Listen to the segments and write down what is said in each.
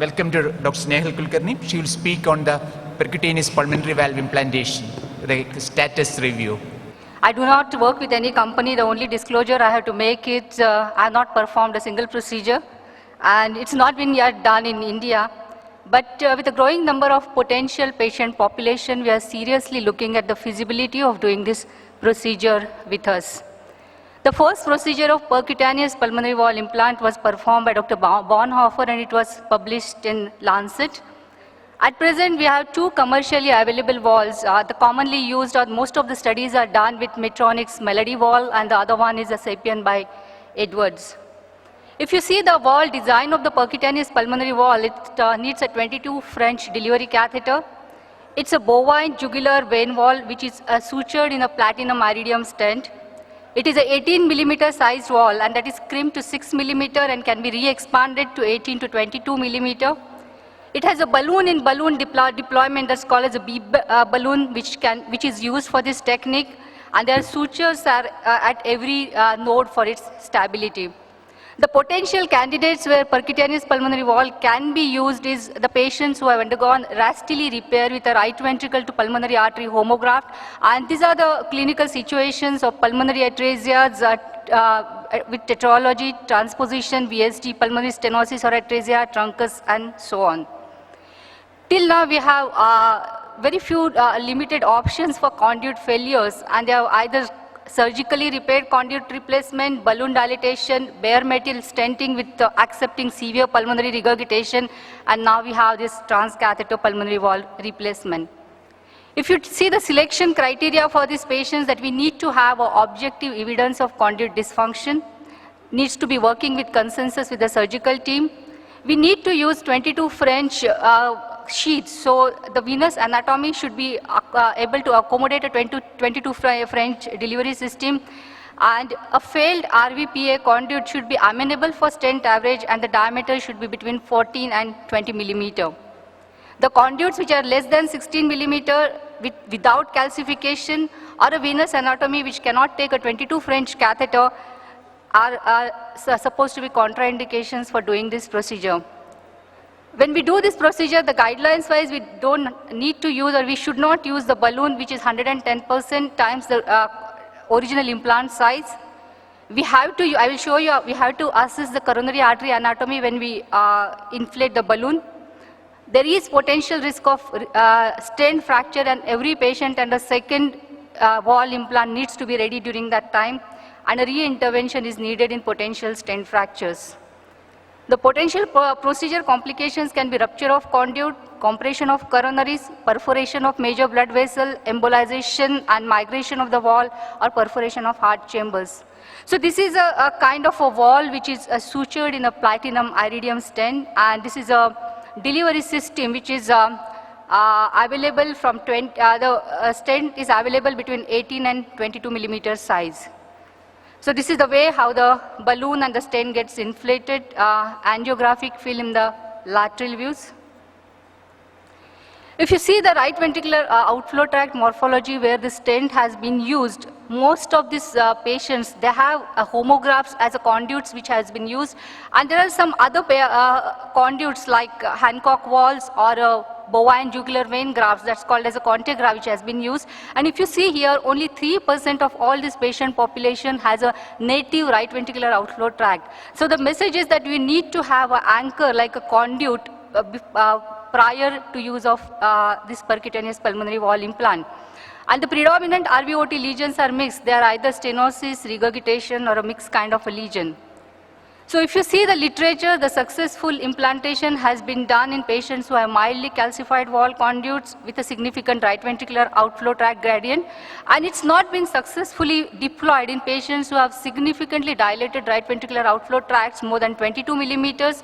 welcome to Dr. Snehal Kulkarni. She will speak on the percutaneous pulmonary valve implantation, the status review. I do not work with any company. The only disclosure I have to make is I have not performed a single procedure, and it's not been yet done in India. But with a growing number of potential patient population, we are seriously looking at the feasibility of doing this procedure with us. The first procedure of percutaneous pulmonary valve implant was performed by Dr. Bonhoeffer, and it was published in Lancet. At present, we have two commercially available valves. The commonly used, or most of the studies are done with Medtronic's Melody valve, and the other one is a Sapien by Edwards. If you see the valve design of the percutaneous pulmonary valve, it needs a 22 French delivery catheter. It's a bovine jugular vein valve, which is sutured in a platinum iridium stent. It is a 18 millimeter sized valve, and that is crimped to 6 millimeter and can be re-expanded to 18 to 22 millimeter. It has a balloon-in-balloon deployment that's called as a B balloon, which is used for this technique, and their sutures are at every node for its stability. The potential candidates where percutaneous pulmonary valve can be used is the patients who have undergone Rastili repair with a right ventricle to pulmonary artery homograft, and these are the clinical situations of pulmonary atrasias with tetralogy, transposition, VSD, pulmonary stenosis or atrasia, truncus, and so on. Till now, we have very few limited options for conduit failures, and they have either surgically repaired conduit replacement, balloon dilatation, bare metal stenting with accepting severe pulmonary regurgitation, and now we have this transcatheter pulmonary valve replacement. If you see the selection criteria for these patients, that we need to have objective evidence of conduit dysfunction, needs to be working with consensus with the surgical team. We need to use 22 French sheets, so the venous anatomy should be able to accommodate a 22 French delivery system, and a failed RVPA conduit should be amenable for stent average, and the diameter should be between 14 and 20 millimeter. The conduits which are less than 16 millimeter without calcification or a venous anatomy which cannot take a 22 French catheter are supposed to be contraindications for doing this procedure. When we do this procedure, the guidelines wise, we don't need to use, or we should not use the balloon, which is 110% times the original implant size. We have to, I will show you, we have to assess the coronary artery anatomy when we inflate the balloon. There is potential risk of stent fracture, and every patient and a second valve implant needs to be ready during that time, and a re-intervention is needed in potential stent fractures. The potential procedure complications can be rupture of conduit, compression of coronaries, perforation of major blood vessel, embolization and migration of the valve, or perforation of heart chambers. So this is a kind of a valve which is sutured in a platinum iridium stent, and this is a delivery system which is available from the stent is available between 18 and 22 millimeter size. So this is the way how the balloon and the stent gets inflated, angiographic film in the lateral views. If you see the right ventricular outflow tract morphology where the stent has been used, most of these patients, they have homographs as a conduits which has been used, and there are some other conduits like Hancock valves or bovine jugular vein grafts, that's called as a Contegra, which has been used. And if you see here, only 3% of all this patient population has a native right ventricular outflow tract. So the message is that we need to have an anchor like a conduit prior to use of this percutaneous pulmonary valve implant. And the predominant RVOT lesions are mixed. They are either stenosis, regurgitation, or a mixed kind of a lesion. So if you see the literature, the successful implantation has been done in patients who have mildly calcified valve conduits with a significant right ventricular outflow tract gradient, and it's not been successfully deployed in patients who have significantly dilated right ventricular outflow tracts more than 22 millimeters,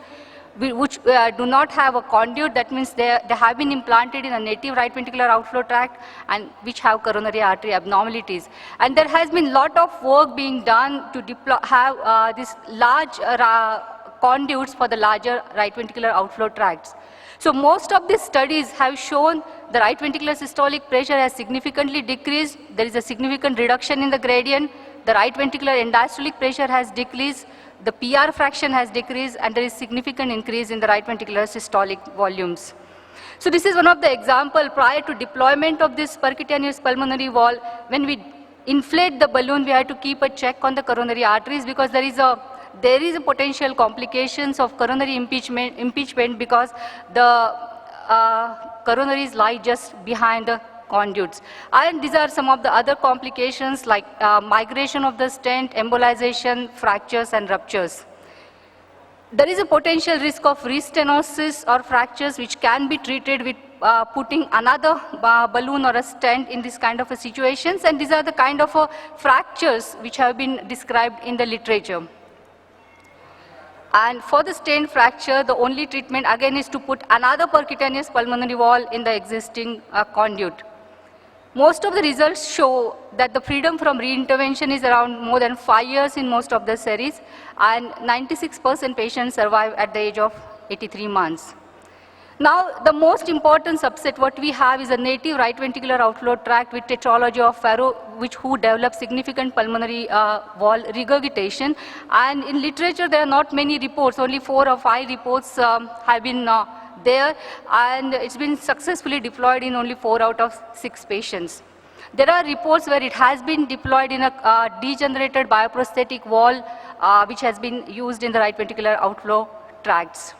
which do not have a conduit. That means they have been implanted in a native right ventricular outflow tract and which have coronary artery abnormalities. And there has been a lot of work being done to have these large conduits for the larger right ventricular outflow tracts. So most of these studies have shown the right ventricular systolic pressure has significantly decreased. There is a significant reduction in the gradient. The right ventricular end-diastolic pressure has decreased. the PR fraction has decreased, and there is significant increase in the right ventricular systolic volumes. So this is one of the example prior to deployment of this percutaneous pulmonary wall. When we inflate the balloon, we have to keep a check on the coronary arteries because there is a potential complications of coronary impeachment because the coronaries lie just behind the conduits. And these are some of the other complications like migration of the stent, embolization, fractures and ruptures. There is a potential risk of restenosis or fractures which can be treated with putting another balloon or a stent in this kind of a situations, and these are the kind of fractures which have been described in the literature. And for the stent fracture, the only treatment again is to put another percutaneous pulmonary wall in the existing conduit. Most of the results show that the freedom from reintervention is around more than 5 years in most of the series, and 96% patients survive at the age of 83 months. Now, the most important subset what we have is a native right ventricular outflow tract with tetralogy of Fallot, who develop significant pulmonary wall regurgitation. And in literature, there are not many reports, only 4 or 5 reports have been there, and it's been successfully deployed in only 4 out of 6 patients. There are reports where it has been deployed in a degenerated bioprosthetic wall, which has been used in the right ventricular outflow tracts.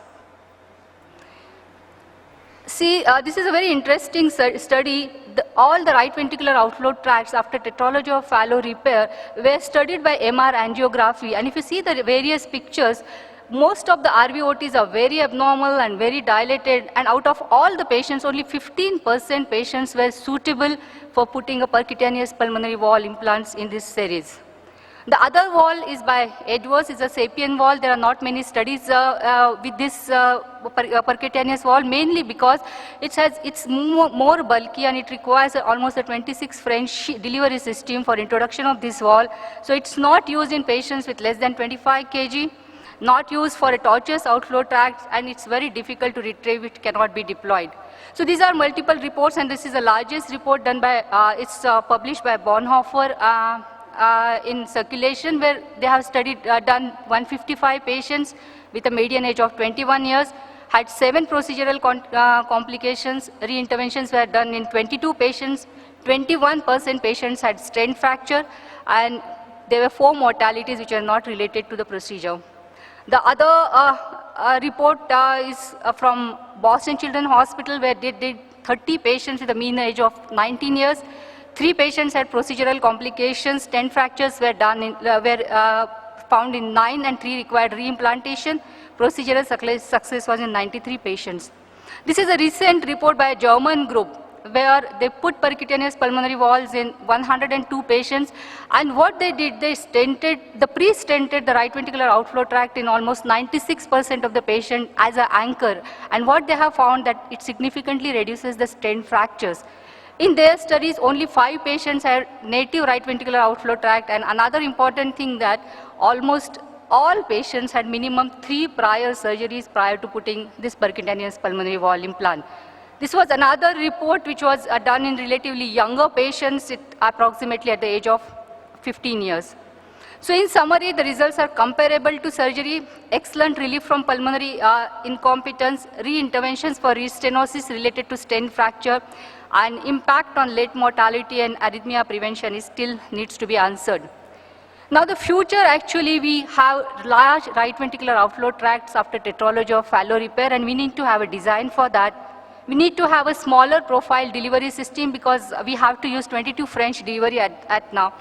See, this is a very interesting study. All the right ventricular outflow tracts after tetralogy of Fallot repair were studied by MR angiography. And if you see the various pictures, most of the RVOTs are very abnormal and very dilated, and out of all the patients, only 15% patients were suitable for putting a percutaneous pulmonary wall implants in this series. The other wall is by Edwards, it's a SAPIEN wall. There are not many studies with this percutaneous wall, mainly because it's more bulky and it requires almost a 26 French delivery system for introduction of this wall. So it's not used in patients with less than 25 kg, not used for a tortuous outflow tract, and it's very difficult to retrieve, it cannot be deployed. So these are multiple reports, and this is the largest report done by, it's published by Bonhoeffer in Circulation, where they have studied, done 155 patients with a median age of 21 years, had 7 procedural complications. Reinterventions were done in 22 patients, 21% patients had stent fracture, and there were 4 mortalities which are not related to the procedure. The other report is from Boston Children's Hospital, where they did 30 patients with a mean age of 19 years. 3 patients had procedural complications. 10 fractures were found in 9, and 3 required reimplantation. Procedural success was in 93 patients. This is a recent report by a German group where they put percutaneous pulmonary walls in 102 patients, and what they did, they pre-stented the right ventricular outflow tract in almost 96% of the patient as an anchor, and what they have found that it significantly reduces the stent fractures. In their studies, only 5 patients had native right ventricular outflow tract, and another important thing that almost all patients had minimum 3 prior surgeries prior to putting this percutaneous pulmonary wall implant. This was another report which was done in relatively younger patients, approximately at the age of 15 years. So in summary, the results are comparable to surgery, excellent relief from pulmonary incompetence, reinterventions for restenosis related to stent fracture, and impact on late mortality and arrhythmia prevention is still needs to be answered. Now the future, actually, we have large right ventricular outflow tracts after tetralogy of Fallot repair, and we need to have a design for that. We need to have a smaller profile delivery system because we have to use 22 French delivery at now.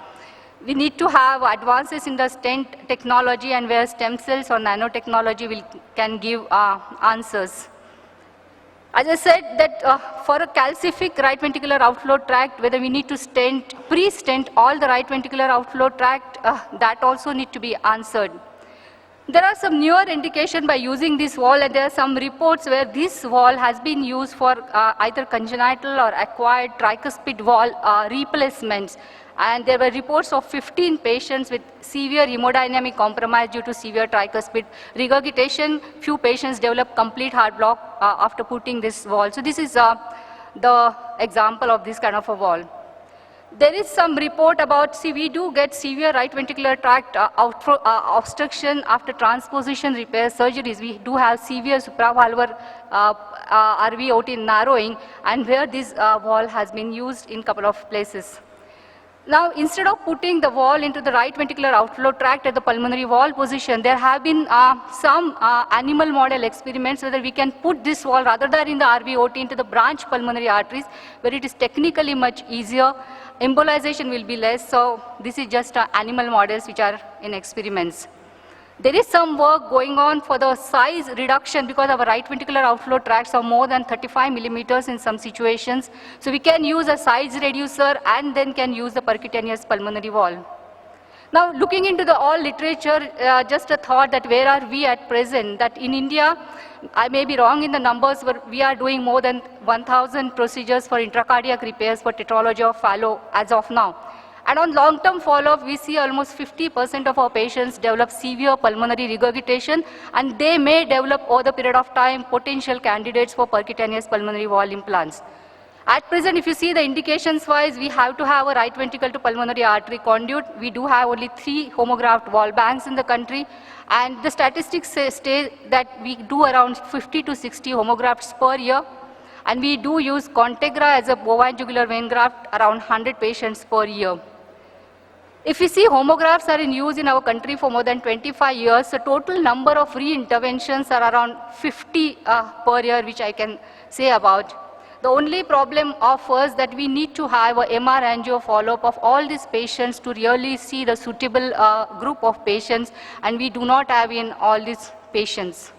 We need to have advances in the stent technology, and where stem cells or nanotechnology can give answers. As I said, that for a calcific right ventricular outflow tract, whether we need to pre-stent all the right ventricular outflow tract, that also need to be answered. There are some newer indications by using this wall, and there are some reports where this wall has been used for either congenital or acquired tricuspid wall replacements. And there were reports of 15 patients with severe hemodynamic compromise due to severe tricuspid regurgitation. Few patients developed complete heart block after putting this wall. So this is the example of this kind of a wall. There is some report about, see, we do get severe right ventricular tract obstruction after transposition repair surgeries. We do have severe supravalvular RVOT narrowing, and where this wall has been used in couple of places. Now, instead of putting the wall into the right ventricular outflow tract at the pulmonary wall position, there have been some animal model experiments whether we can put this wall rather than in the RVOT into the branch pulmonary arteries, where it is technically much easier. Embolization will be less, so this is just animal models which are in experiments. There is some work going on for the size reduction because our right ventricular outflow tracts are more than 35 millimeters in some situations. So we can use a size reducer and then can use the percutaneous pulmonary wall. Now, looking into the all literature, just a thought that where are we at present, that in India, I may be wrong in the numbers, but we are doing more than 1,000 procedures for intracardiac repairs for tetralogy of Fallot as of now. And on long-term follow-up, we see almost 50% of our patients develop severe pulmonary regurgitation, and they may develop over the period of time potential candidates for percutaneous pulmonary wall implants. At present, if you see the indications-wise, we have to have a right ventricle to pulmonary artery conduit. We do have only 3 homographed wall banks in the country, and the statistics say that we do around 50 to 60 homografts per year, and we do use Contegra as a bovine jugular vein graft around 100 patients per year. If we see homografts are in use in our country for more than 25 years, the total number of re-interventions are around 50 per year, which I can say about. The only problem of us that we need to have a MR angio follow-up of all these patients to really see the suitable group of patients, and we do not have in all these patients.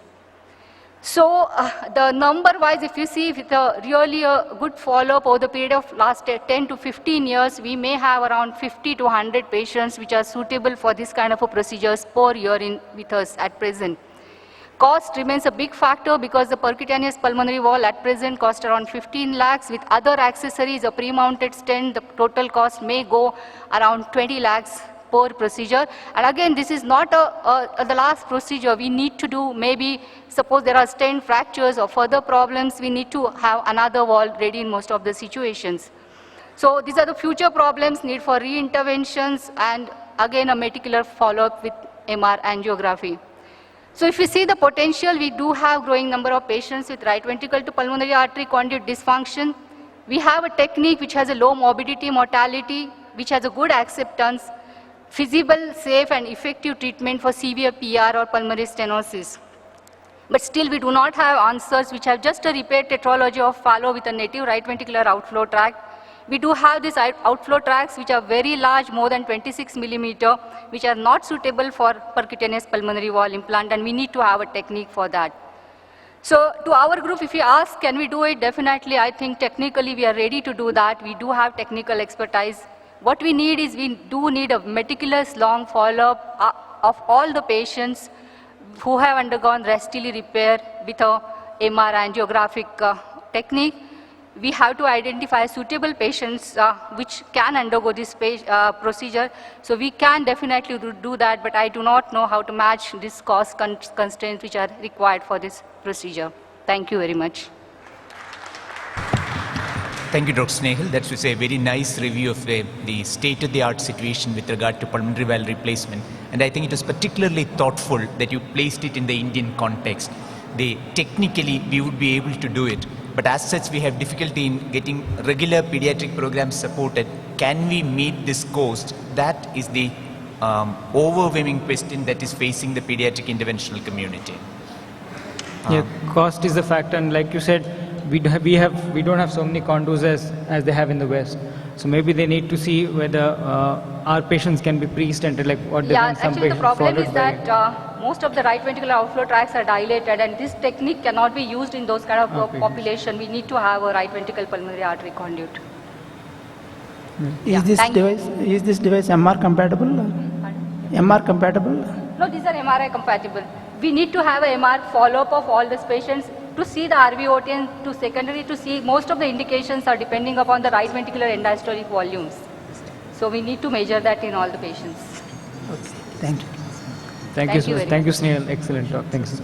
So the number-wise, if you see with a really a good follow-up over the period of last 10 to 15 years, we may have around 50 to 100 patients which are suitable for this kind of a procedures per year with us at present. Cost remains a big factor because the percutaneous pulmonary wall at present costs around 15 lakhs. With other accessories, a pre-mounted stent, the total cost may go around 20 lakhs per procedure. And again, this is not the last procedure. We need to do maybe, suppose there are stent fractures or further problems, we need to have another wall ready in most of the situations. So these are the future problems, need for re-interventions, and again a meticulous follow-up with MR angiography. So if you see the potential, we do have growing number of patients with right ventricle to pulmonary artery conduit dysfunction. We have a technique which has a low morbidity, mortality, which has a good acceptance, feasible, safe and effective treatment for severe PR or pulmonary stenosis. But still we do not have answers which have just a repair tetralogy of Fallot with a native right ventricular outflow tract. We do have these outflow tracts which are very large, more than 26 millimeter, which are not suitable for percutaneous pulmonary wall implant, and we need to have a technique for that. So to our group, if you ask, can we do it? Definitely, I think technically we are ready to do that. We do have technical expertise. What we need is we do need a meticulous long follow-up of all the patients who have undergone restily repair with a MR angiographic technique. We have to identify suitable patients which can undergo this procedure. So we can definitely do that, but I do not know how to match these cost constraints which are required for this procedure. Thank you very much. Thank you, Dr. Snehal. That was a very nice review of the state-of-the-art situation with regard to pulmonary valve replacement. And I think it was particularly thoughtful that you placed it in the Indian context. Technically, we would be able to do it. But as such, we have difficulty in getting regular pediatric programs supported. Can we meet this cost? That is the overwhelming question that is facing the pediatric interventional community. Yeah, cost is a factor, and like you said, we don't have so many contours as they have in the West. So maybe they need to see whether our patients can be pre-stented, like what they want some actually the patients problem is followed by. that most of the right ventricular outflow tracts are dilated, and this technique cannot be used in those kind of population. We need to have a right ventricle pulmonary artery conduit. Is this device MR compatible? MR compatible? No, these are MRI compatible. We need to have a MR follow-up of all these patients to see the RVOT, and to secondary to see most of the indications are depending upon the right ventricular end-diastolic volumes. So we need to measure that in all the patients. Okay, thank you. Thank you, Snehal. Excellent talk. Thanks.